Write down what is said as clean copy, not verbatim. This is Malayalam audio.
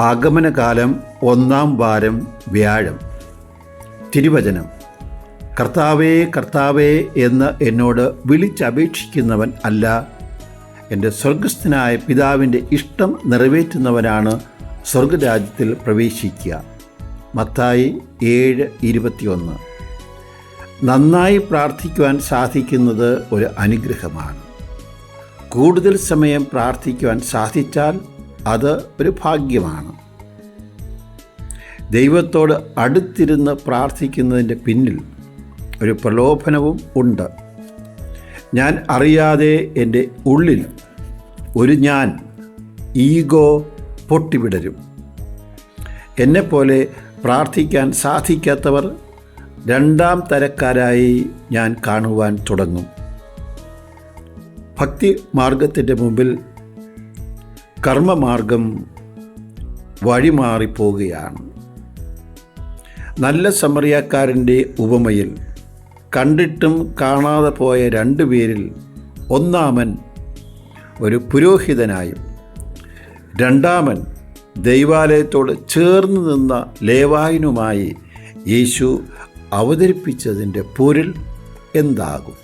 ആഗമനകാലം 1-ാം വാരം വ്യാഴം. തിരുവചനം: കർത്താവേ, കർത്താവേ എന്ന് എന്നോട് വിളിച്ചപേക്ഷിക്കുന്നവൻ അല്ല, എൻ്റെ സ്വർഗസ്ഥനായ പിതാവിൻ്റെ ഇഷ്ടം നിറവേറ്റുന്നവനാണ് സ്വർഗരാജ്യത്തിൽ പ്രവേശിക്കുക. മത്തായി 7:21. നന്നായി പ്രാർത്ഥിക്കുവാൻ സാധിക്കുന്നത് ഒരു അനുഗ്രഹമാണ്. കൂടുതൽ സമയം പ്രാർത്ഥിക്കുവാൻ സാധിച്ചാൽ അത് ഒരു ഭാഗ്യമാണ്. ദൈവത്തോട് അടുത്തിരുന്ന് പ്രാർത്ഥിക്കുന്നതിൻ്റെ പിന്നിൽ ഒരു പ്രലോഭനവും ഉണ്ട്. ഞാൻ അറിയാതെ എൻ്റെ ഉള്ളിൽ ഒരു ഈഗോ പൊട്ടിവിടരും. എന്നെപ്പോലെ പ്രാർത്ഥിക്കാൻ സാധിക്കാത്തവർ 2-ാം തരക്കാരായി ഞാൻ കാണുവാൻ തുടങ്ങും. ഭക്തി മാർഗത്തിൻ്റെ മുമ്പിൽ കർമ്മമാർഗം വഴിമാറിപ്പോവുകയാണ്. നല്ല സമറിയാക്കാരൻ്റെ ഉപമയിൽ കണ്ടിട്ടും കാണാതെ പോയ 2 പേരിൽ ഒന്നാമൻ ഒരു പുരോഹിതനായും 2ാമൻ ദൈവാലയത്തോട് ചേർന്ന് നിന്ന ലേവായനുമായി യേശു അവതരിപ്പിച്ചതിൻ്റെ പൊരുൾ എന്താകും?